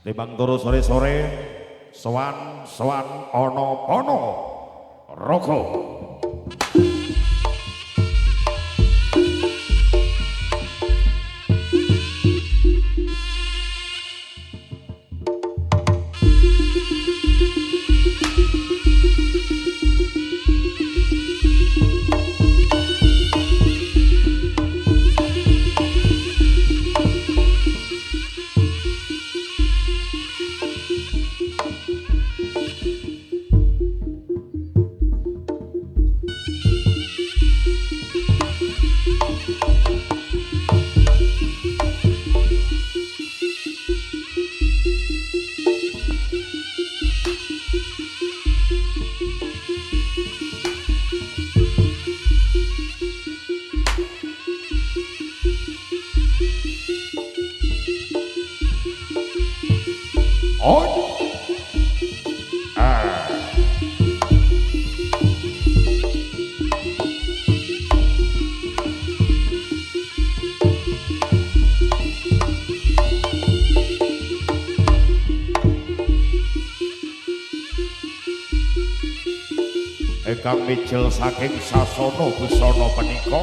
Timbang turu sore-sore sowan ana ana raga. Ingkang mijil saking sasana busana punika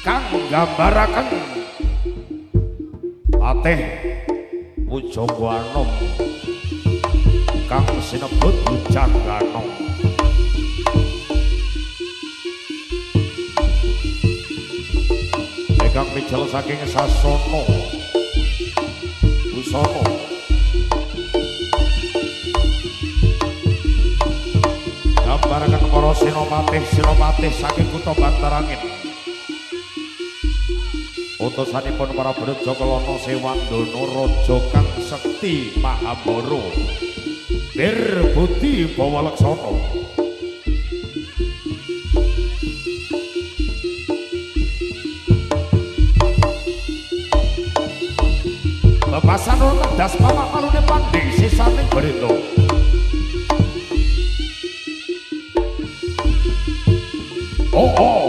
kang nggambaraken Patih Pujangganom kang sinebut Bujangganom. Ingkang mijil saking sasana busana Barakan para sinopatih saking kutha Bantarangin. Utusanipun para Braja Kelana Sewandana Raja kang sekti Mahabara. Birbudi Bawalaksana. Bebasan nedas pamakalune Pandhi sisaning Barenda. Oh,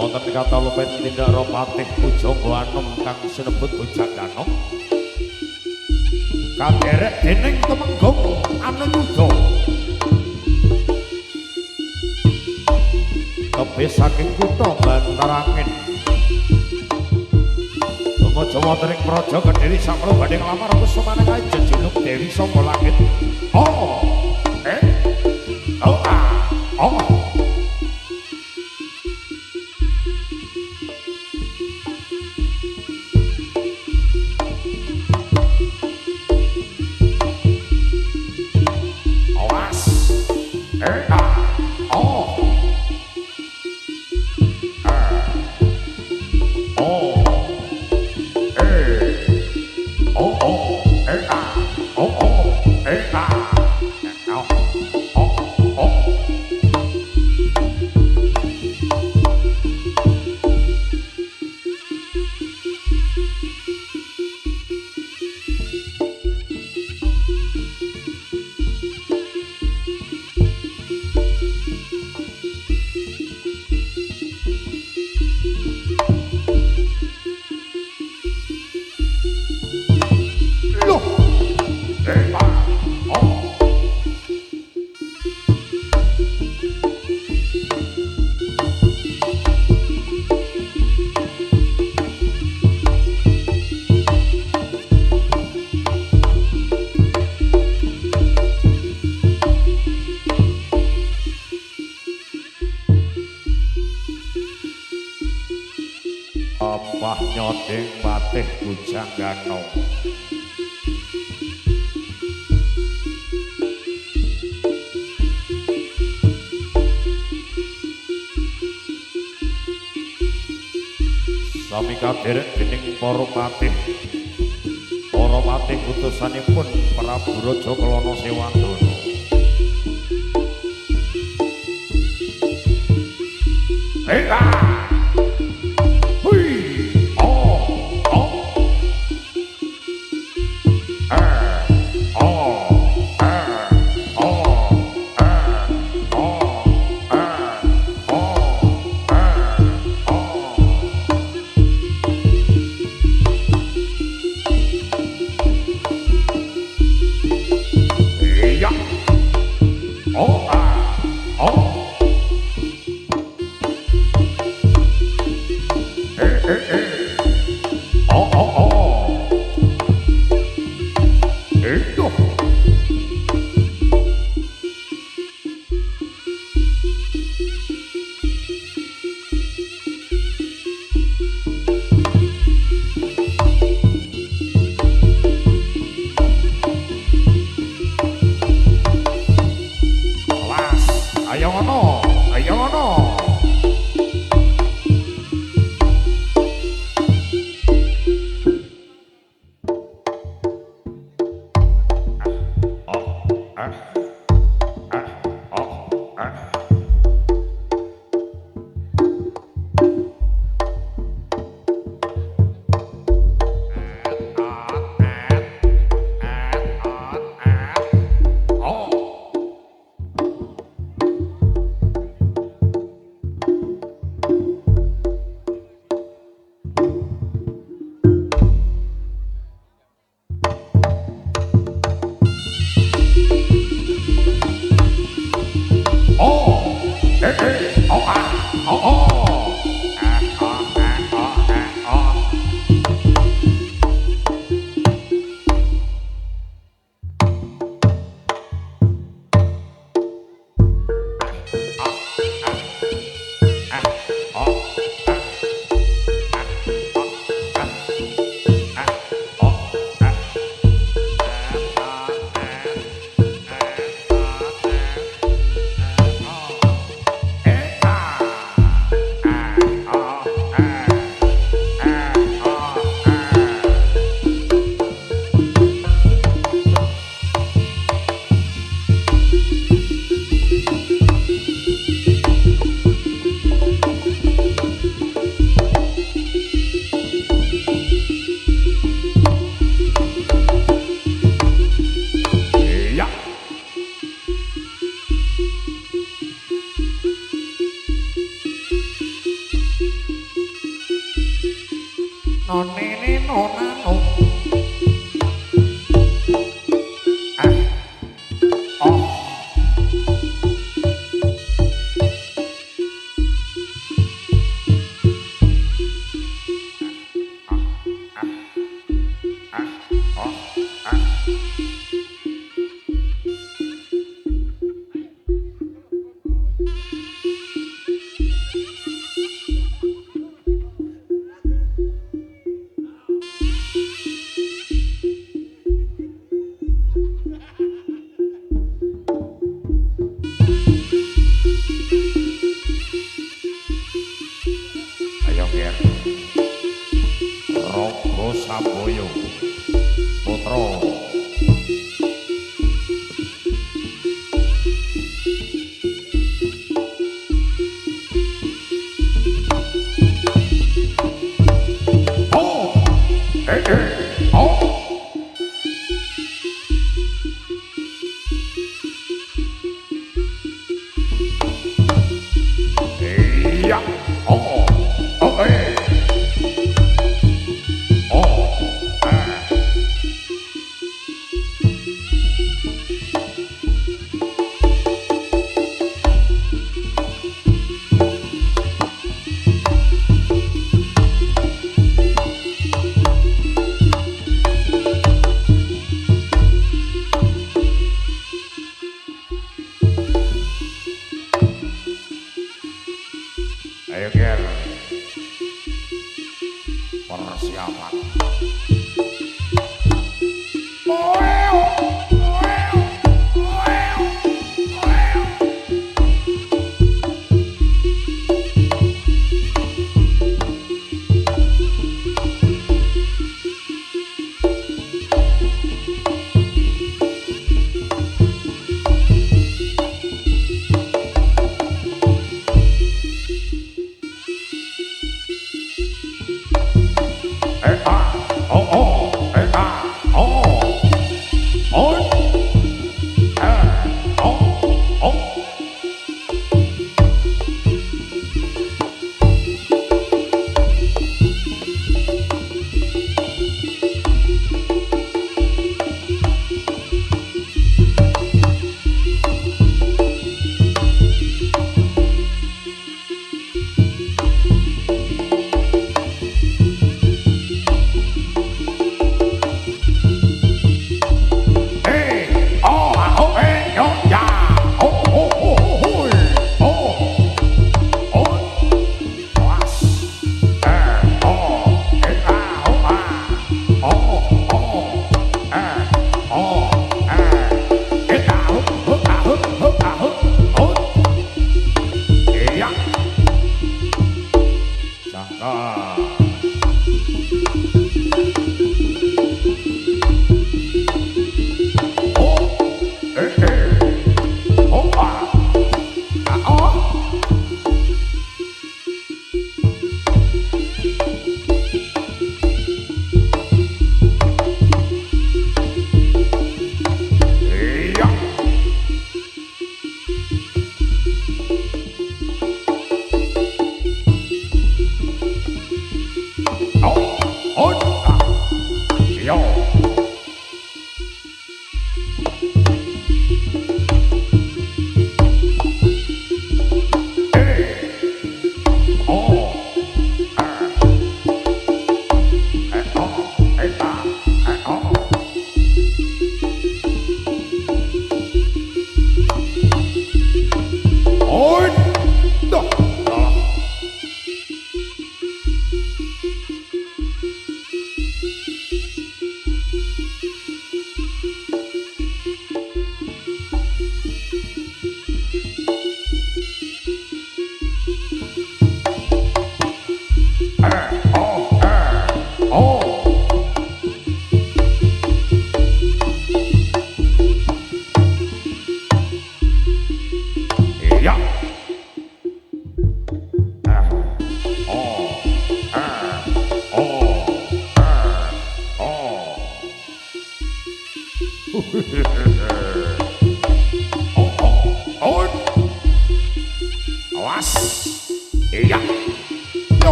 wonten kata lupen tindak Patih Pujangganom kang sinebut Bujangganom kaderek dening Temenggung Anayuda kebih saking kutha Bantarangin tumuju wonten ing Praja Kedhiri sakmula badhe nglamar kusumane kae jejuluk Dewi Saka Langit. Lembah nyodeng batih Bujanggana. Sami kaderek dening para patih. Para patih utusanipun Prabu Raja Kelana Sewandana. Eka! Hui! Oh! Oh! persiapan.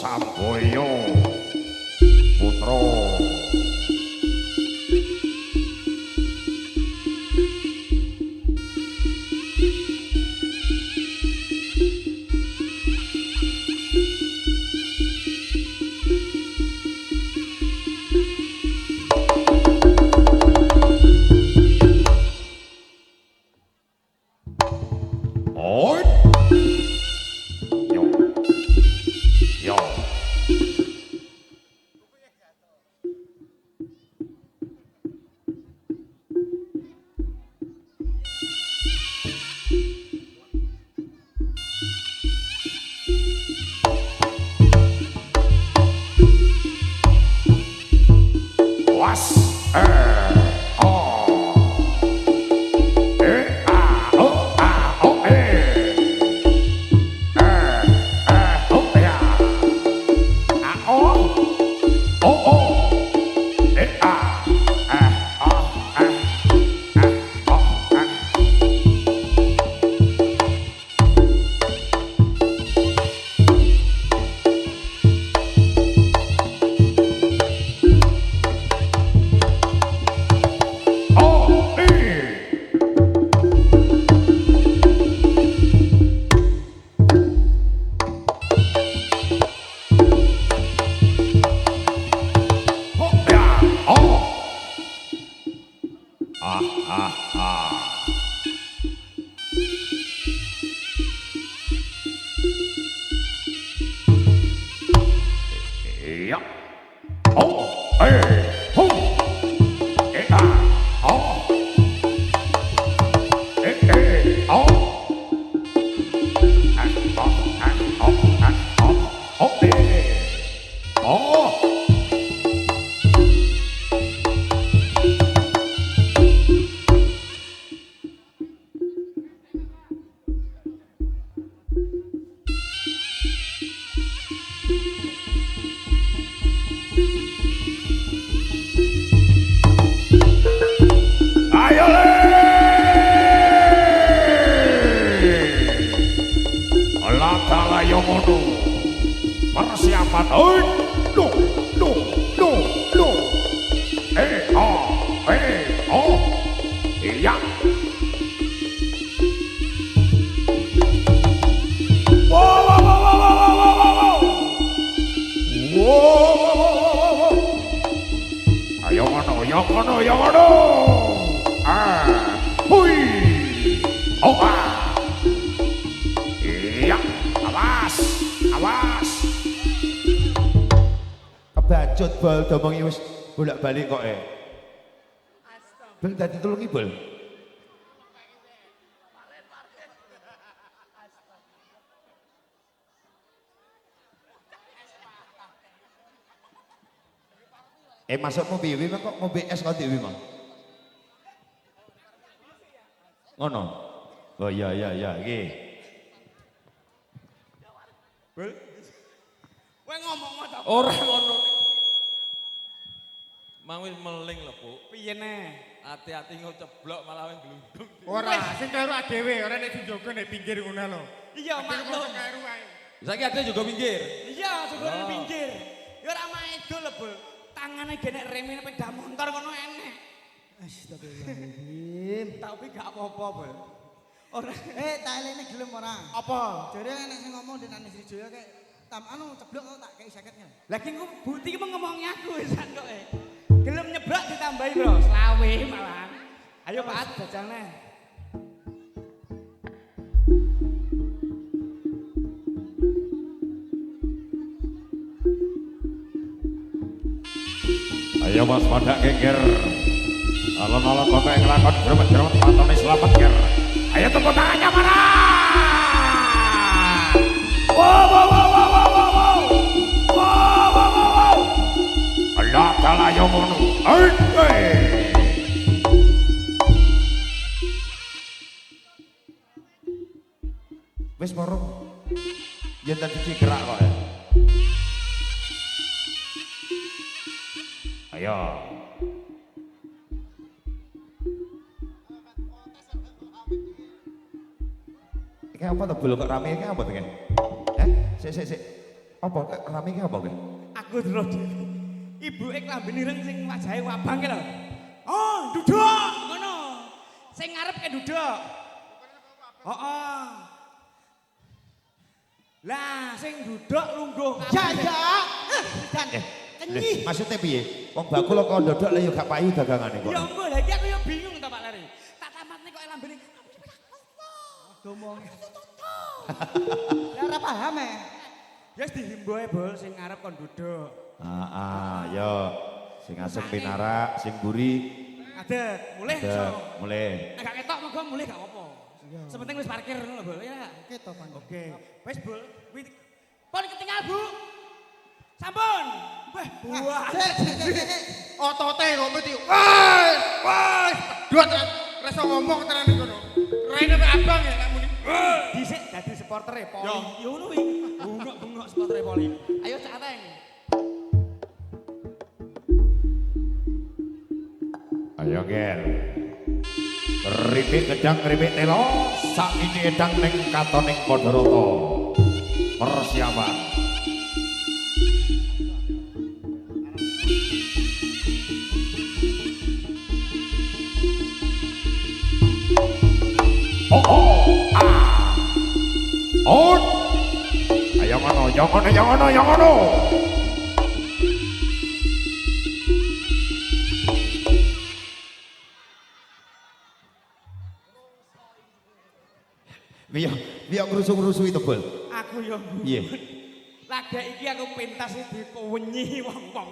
Samboyo Putra Iya. Oh, hum. Oh. Oh. Oh. Ayo le. Latala yo ngono. Persiapan. No. Oh. Iya. Wow. Ayo ngono. Hui. Oh. Iya. Awas. Kebacut bal domongi wis bolak-balik kok Bel dadi tulungi bal. Masukmu piye wi kok ngombe es kok dhewe kok. Ngono. Oh iya iki. Bel. Kowe ngomong ta? Ora ngono. Mang wis meling lho, Bu. Piye neh? Hati-hati engko ceblok malah wing glundung. Ora, sing karo dhewe, ora nek dijogo nek pinggir ngono lho. Iya, maklum. Karo wae. Saiki ade juga minggir. Iya, juga pinggir. Ya ora maedo lho, Bu. Tangane genek remene sepeda motor ngono enek. Astagfirullahaladzim. Tapi gak apa-apa, Bu. Ora. Tak elene gelem ora? Apa? Jare nek sing ngomong Denan Srijoyo kayak ceblok tak kei 50-nya. Lah ki bukti ki ngomongi aku wisan kok Gelem nyeblak ditambahi, Bro. Selawe malah. Ayo Pak, jajalne. Ayo Mas pada geger. Alon-alon bapak yang ngelakon jeremet patone selamat ger. Ayo tepuk tangannya mana? Wow. Allah ta'ala yang ngono. Wis marung. Yen tadi gerak kok Ayo. Iki apa to bel kok rame iki apa to kan? Sik. Apa rame iki apa kan? Aku dulu dhewe. Ibuke klambine ireng sing wajahe wabang ki lho. Oh, duduk ngono. Sing ngarep ke duduk. Heeh. Lah, sing duduk lungguh kabeh. Ya. Dan kenyih. Maksudnya piye? Wong bakul kok ndodok lha yo gak payu dagangane kok. Ya ampun, lha iki aku yo bingung to Pak Lari. Tak tamatne kok lambene. Ngomong. Lah ora paham Wis dihimbau Bol sing ngarep kon duduk. Yo. Sing asem pinarak, sing buri. Adet, mulih iso. Mulai. Nek gak ketok monggo mulih gak apa-apa. Sepenting wis parkir ngono lho, Bol ya. ketok kan. Oke. Wis Bol, pon ketinggal Bu. Sampun. Wah, buah. Otote kok mesti. Wes. Dua rasa ngomong tenan ngono. Raine mek abang ya nek muni. Dhisik dadi supportere Poli. Yo ngono kuwi. Bungok supportere Poli. Ayo Cak Ateng. Ayo ger. Keripik gedang keripik telo. Sak ini edang neng katoning Padharata. Persiapan. On. Ayo ngono. Biar ngerusu-ngerusu itu bol. Aku yo. Iya. Lagek iki aku pentas dikuwenyi wong-wong.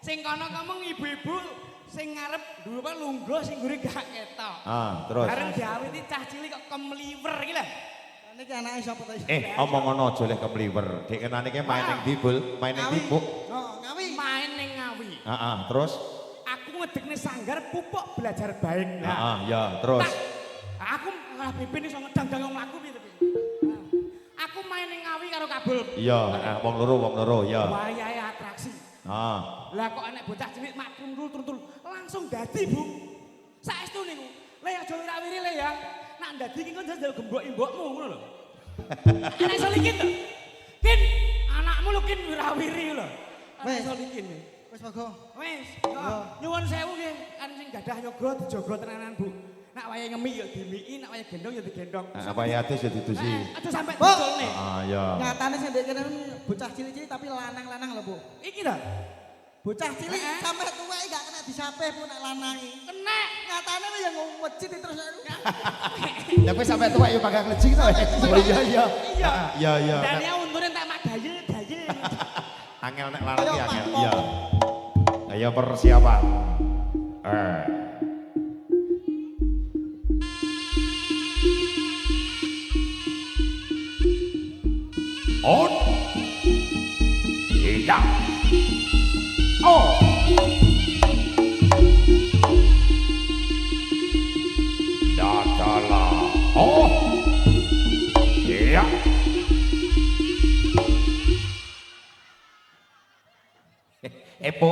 Sing kono ngomong ibu-ibu sing ngarep duwe apa lungguh sing gure gak ketok. Ah, terus. Bareng diawiti cah cilik kok kemliwer iki lho. Niki anake sapa to? Omong ngono aja leh kemliwer. Dik kenane ki main ning ndi, Bul? Main ning ndi, Bu? Oh, ngawi. Main ning Ngawi. Heeh, terus? Aku ngedekne sanggar pupuk belajar baik. Heeh, ya, terus. Aku malah pimpin iso ngedang-dang wong mlaku piye to. Aku main ning Ngawi karo Kabul. Iya, wong loro, ya. Wayahe atraksi. Ah. Lah kok anak bocah cilik mak truntul langsung dadi, Bu. Saestu niku. Le aja wirawiri le ya. Nak dadi iki kok njajal gembok-imbokmu ngono lho. Anak iso likin to. Kin, anakmu lho kin wirawiri lho. Anak iso likin. Wis Bago. Wis, nyuwun sewu nggih, kan sing gadah yoga dijaga tenanan, Bu. Nak wayahe ngemi ya dimiki, nak wayahe gendong ya digendong. Apa ya atus ya ditusi. Aja sampe Bu. diculne. Ah, ya. Nyatane sing ndek kene bocah cilik-cilik tapi lanang-lanang lho, Bu. Iki ta? Bocah cilik sampe tuwek gak kena disapeh pun nek lanangi. Kena. Nyatane ya ngomecit terus aku. Lah kowe sampe tuwek yo panggang lejing to. Oh iya iya. Iya. Iya iya. Dan ya untune tak mak dayel. Angel nek lanang ki angel. Iya. Ayo persiapan. On. Iya. Oh. Dadala. Oh. Iya. Epo,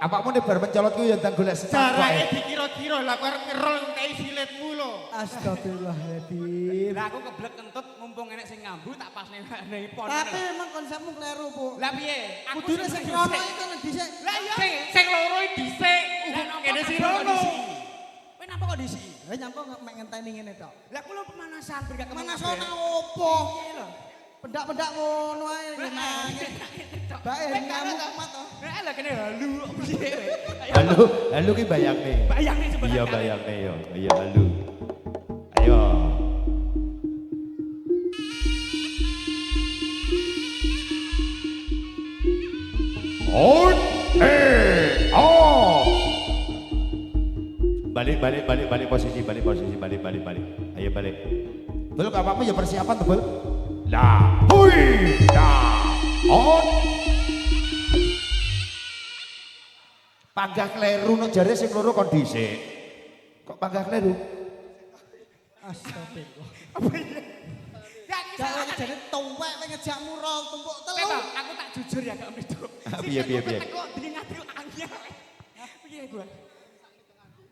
apapun di bar mencolot ku ya tang golek sesak Jarake wae. dikira-kira lah kowe arep ngerol ngenteni silitmu lho. Astagfirullahaladzim. Lah aku keblek kentut mumpung enek sing ngambu tak pasne nang pon. Tapi emang konsepmu kleru, Bu. Lah piye? Aku Kudune sing krono iki kan dhisik. Lah iya. Sing loro dhisik. Kene sing rono. Kowe napa kok disi? Lah nyampe mek ngenteni ngene tok. Lah kula pemanasan berkat Manasan opo? Piye lho? Pendak-pendak ngono ae nangis. Bae ngamuk kumat to. Lah kene halu piye kowe? Halu ki bayangne. Bayangne sebenarnya. Iya bayangne yo. Iya halu. Ayo. On oh. Balik posisi. Ayo balik. Bel apa-apa ya persiapan tuh, Bel. Lah, hui, dah. On. Panggah kleru no jare sing loro kon dhisik. Kok panggah kleru? Astagfirullah. Ya iki Gak salah. ngejane tuwek ngejak mural tumpuk telu. Peto, aku tak jujur ya Kak Mido. Piye. Kok dingin ngati angel. Piye gua?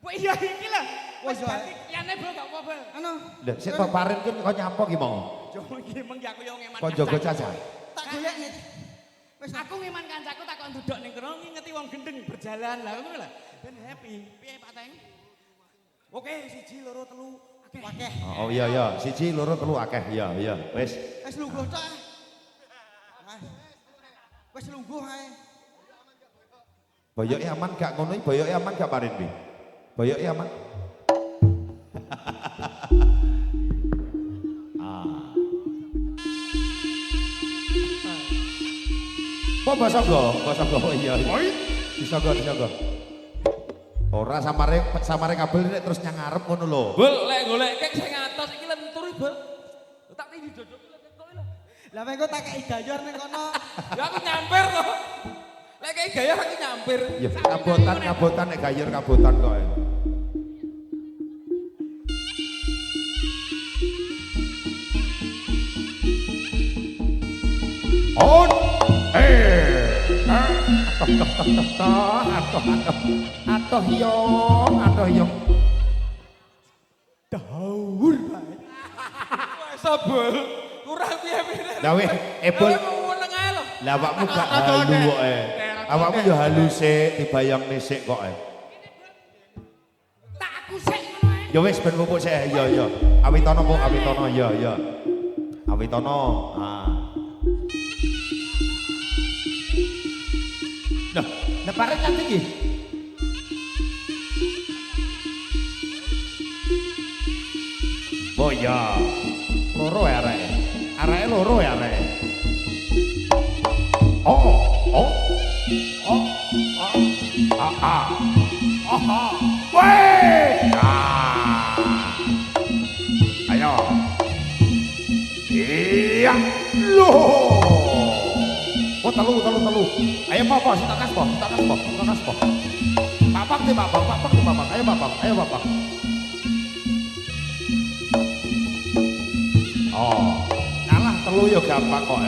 Wah iya iki lho. Wis ganti liyane bro gak apa-apa. Anu, Lah sik tok paren ki kok nyapa ki mau. Yo iki meng aku yo ngeman. Kok jaga caca. tak golek nih. Wis Aku ngeman kancaku tak kok nduduk ning kono ngingeti wong gendeng berjalan lah ngono lho. Ben happy. Piye Pak Teng? Oke, 1 2 3 akeh. Oh iya, siji loro telu akeh. Iya, wis. wis lungguh tok. Wis lungguh ae. Boyoke aman gak ngono iki, boyoke aman gak parin iki. Boyoke aman. Basa go. Iya. Bisa go. Ora samare kabel nek terus nyang ngarep ngono lho. Bul, lek golek kek sing atos iki lentur Bul. Tak tinggi dodok lentur lho. Lah mengko tak kei gayor ning kono. Ya aku nyamper kok. Lek kayak gaya aku nyamper. Ya kabotan nek gayer kabotan kok. On atoh yong. Daur bae. Masa Bul, kurang piye-piye. Lah weh, Bul. Meneng ae lho. Lah awakmu gak halu kok. Awakmu yo halu sik dibayangne sik kok. Tak aku sik ngono ae. Ya wis ben pupuk sik. Iya. Awitono kok, awitono. Iya. Awitono. Lah, nek parek nanti iki. Oh iya. Loro ya areke. Areke loro ya areke. Weh. Nah. Ayo. Iya. Loh. Oh, telu. Ayo Bapak, kita kas, Pak. Bapak di Bapak. Ayo Bapak. Oh, kalah telu ya gampang kok.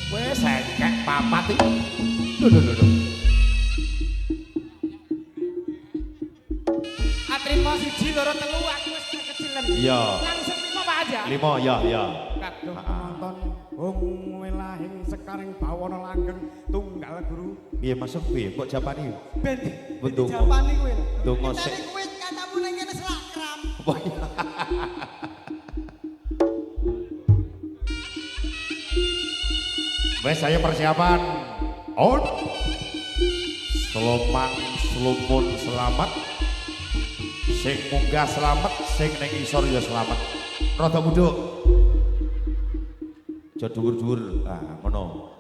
Wes sekek papat iki. Lho. Atrimo 1 2 3 aku wis kekecilan. Iya. Langsung 5 Pak aja. 5 ya. Kaduh penonton wong welahing sekaring bawana langgeng tunggal guru. Piye masuk piye kok japani? Ben Betul. Japane kowe lho. Donga Kita sik. ning kowe katamu ning kene selakram. Wes saya persiapan. On. Selomang selumun selamat. Sing munggah selamat, sing ning isor ya selamat. Rada mudhuk. Aja dhuwur-dhuwur. Ah, ngono.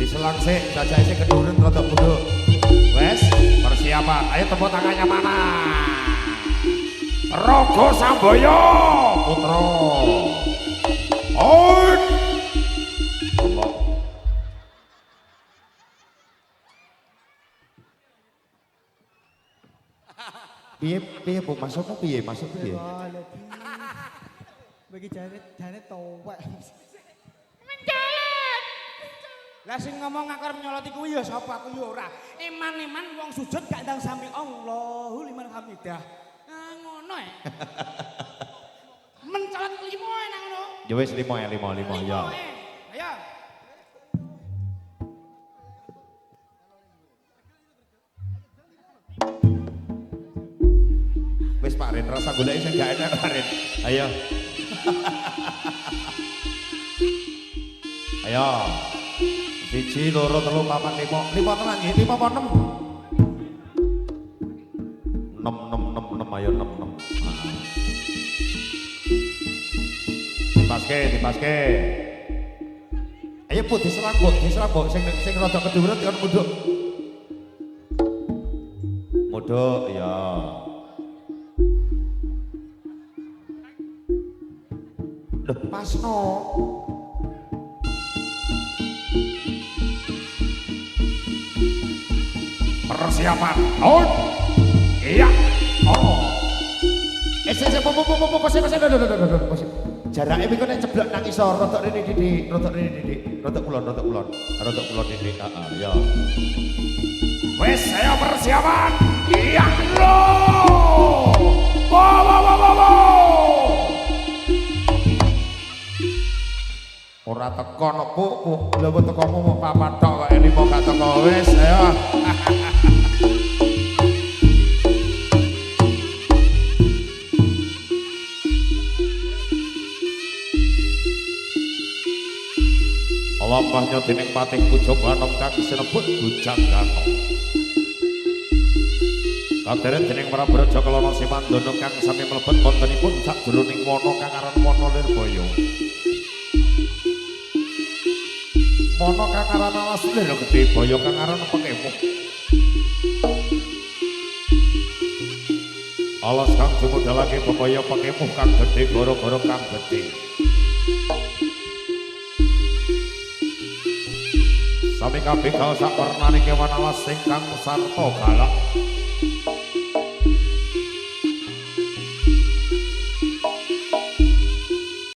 Diselang sik, jajake sing kedurun rada mudhuk. Wes, persiapan. Ayo tepuk tangannya mana? Rogo Samboyo putra. On. Allah. Piye Bu masukmu piye? Masuk piye? Bagi jane towek. Lah sing ngomong aku arep nyoloti kuwi ya sapa aku ya ora. Eman-eman wong sujud gak ndang sami Allahu liman hamidah. Ah ngono e. Mencolot 5 nang ngono. Ya wis 5 ya. Ayo. Wis Pak Rin rasa goleki sing gak enak Pak Rin. Ayo. Ayo. 1 2 3 4 5. 5 tenan nggih, 5 apa 6? 6 ayo 6. Dipaske. Ayo Bu diserang Bu sing rada kedhuwuran kan mudhuk. Mudhuk ya. Loh, pasno. Persiapan. On. Iya. Oh. Posisi. Jarake iki kok nek ceblok nang isor, rodok rene didik, rodok kulon didik. Heeh, ya. Wes, saya persiapan. Iya, lo. Wow. Ora teko no Bu. Lha kok tekomu mau papat tok kok limo gak teko wis ayo. Lampahnya dening patih puja banom kang sinebut Bujang Gano. Kadherek dening para Braja Kelana Simandana kang sami mlebet wontenipun sajroning wana kang aran Wana Lirboyo. Wana kang aran Alas Lir Gedhe, Boyo kang aran Pengemuh. Alas kang jumudhalake bebaya Pengemuh kang gedhe, gara-gara kang gedhe. Sami kabeh gaos sak warnane kewan alas ingkang sarta galak.